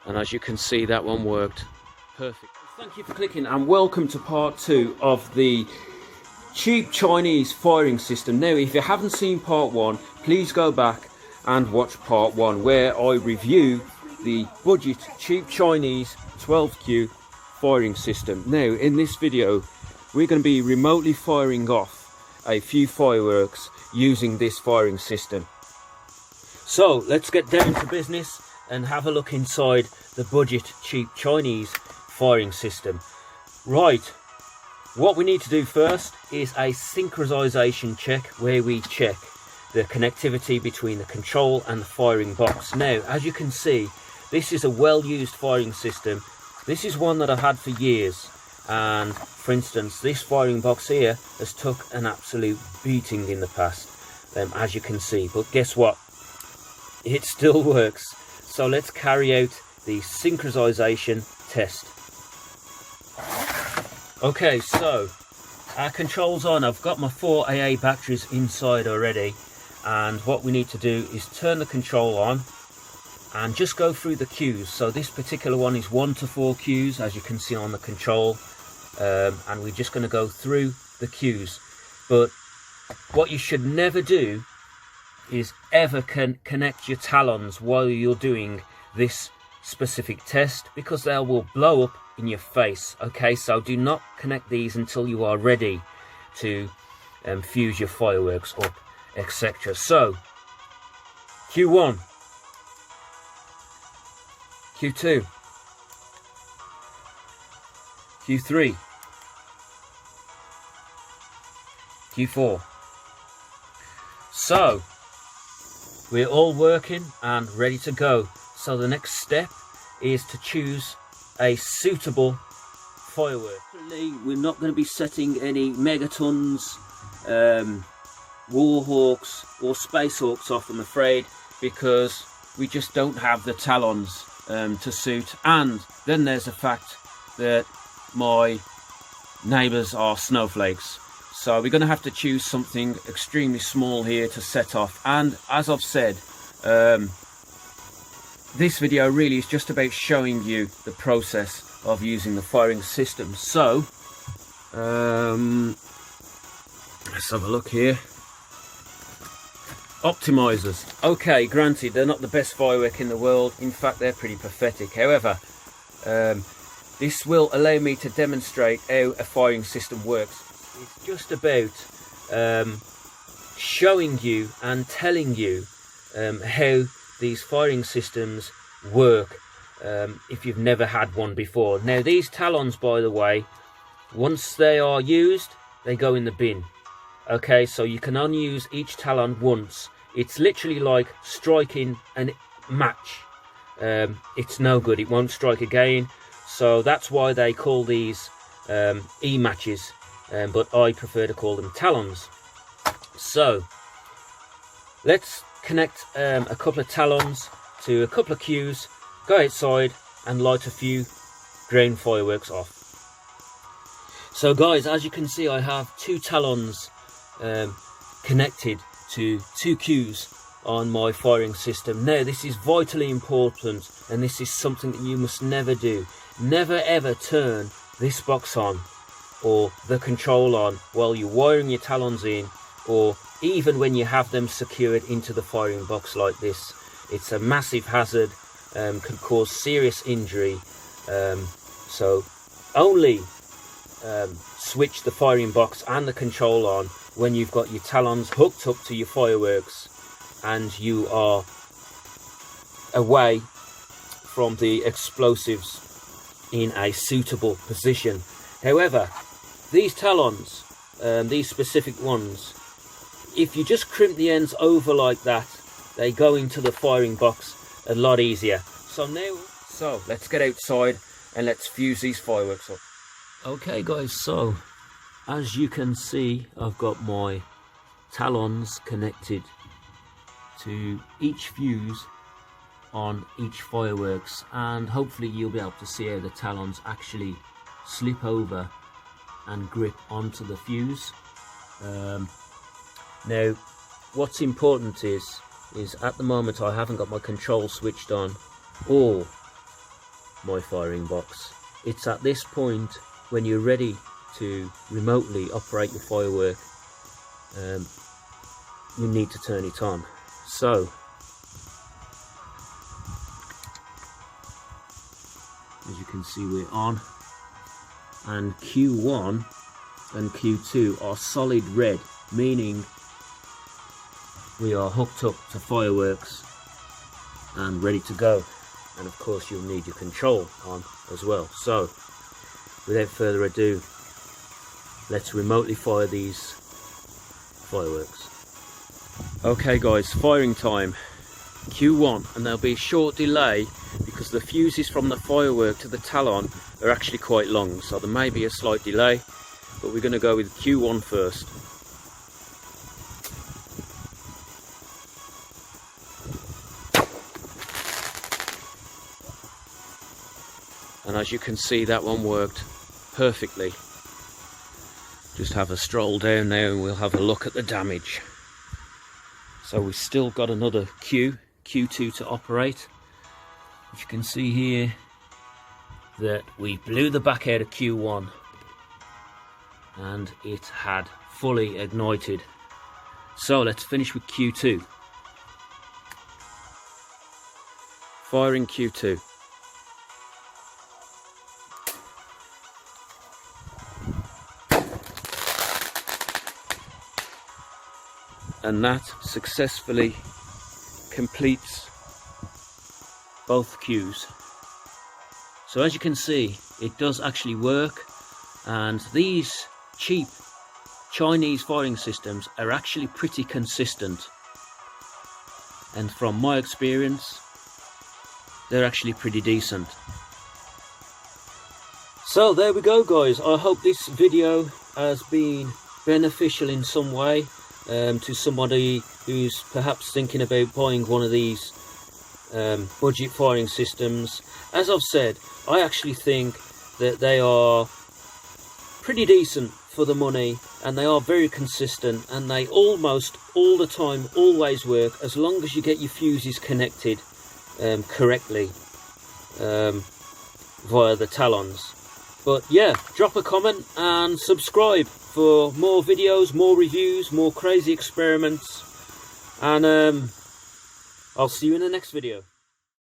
and as you can see, that one worked perfect. Thank you for clicking, and welcome to part 2 of the cheap Chinese firing system. Now, if you haven't seen part 1, please go back and watch part 1, where I review the budget cheap Chinese 12Q firing system. Now, in this video, we're going to be remotely firing off a few fireworks using this firing system. So let's get down to business and have a look inside the budget cheap Chinese firing system. Right, what we need to do first is a synchronization check, where we check the connectivity between the control and the firing box. Now, as you can see, this is a well-used firing system. This is one that I've had for years, and for instance, this firing box here has took an absolute beating in the past, as you can see, but guess what, it still works. So let's carry out the synchronization test. Okay, so our controls on. I've got my 4 AA batteries inside already, and what we need to do is turn the control on and just go through the cues. So this particular one is 1 to 4 cues, as you can see on the control, and we're just going to go through the cues. But what you should never do is ever connect your talons while you're doing this specific test, because they will blow up in your face. Okay, so do not connect these until you are ready to fuse your fireworks up, etc. So Q1, Q2, Q3, Q4. So we're all working and ready to go. So the next step is to choose a suitable firework. We're not going to be setting any megatons, warhawks or space hawks off, I'm afraid, because we just don't have the talons to suit. And then there's the fact that my neighbours are snowflakes. So we're going to have to choose something extremely small here to set off. And as I've said, this video really is just about showing you the process of using the firing system. So let's have a look here. Optimizers. Okay, granted, they're not the best firework in the world. In fact, they're pretty pathetic. However, this will allow me to demonstrate how a firing system works. It's just about showing you and telling you how these firing systems work if you've never had one before. Now, these talons, by the way, once they are used, they go in the bin. Okay, so you can only use each talon once. It's literally like striking a match. It's no good, it won't strike again. So that's why they call these E-matches, but I prefer to call them talons. So let's connect a couple of talons to a couple of cues, go outside and light a few ground fireworks off. So guys, as you can see, I have 2 talons connected to 2 cues on my firing system. Now, this is vitally important, and this is something that you must never do. Never ever turn this box on or the control on while you're wiring your talons in, or even when you have them secured into the firing box like this. It's a massive hazard, can cause serious injury. So only switch the firing box and the control on when you've got your talons hooked up to your fireworks and you are away from the explosives in a suitable position. However, these talons, these specific ones, if you just crimp the ends over like that, they go into the firing box a lot easier. So let's get outside and let's fuse these fireworks up. Okay guys, so as you can see, I've got my talons connected to each fuse on each fireworks, and hopefully you'll be able to see how the talons actually slip over and grip onto the fuse. Now what's important is at the moment I haven't got my control switched on or my firing box. It's at this point when you're ready to remotely operate your firework, you need to turn it on. So as you can see, we're on, and Q1 and Q2 are solid red, meaning we are hooked up to fireworks and ready to go. And of course you'll need your control on as well. So without further ado, let's remotely fire these fireworks. Okay guys, firing time, Q1, and there'll be a short delay because the fuses from the firework to the talon are actually quite long, so there may be a slight delay, but we're going to go with Q1 first. And as you can see, that one worked perfectly. Just have a stroll down now and we'll have a look at the damage. So we've still got another Q2 to operate. As you can see here, that we blew the back out of Q1 and it had fully ignited. So let's finish with Q2. Firing Q2. And that successfully completes both Qs. So as you can see, it does actually work, and these cheap Chinese firing systems are actually pretty consistent, and from my experience they're actually pretty decent. So there we go guys, I hope this video has been beneficial in some way to somebody who's perhaps thinking about buying one of these budget firing systems. As I've said, I actually think that they are pretty decent for the money, and they are very consistent, and they almost all the time always work as long as you get your fuses connected correctly via the talons. But yeah, drop a comment and subscribe for more videos, more reviews, more crazy experiments, and I'll see you in the next video.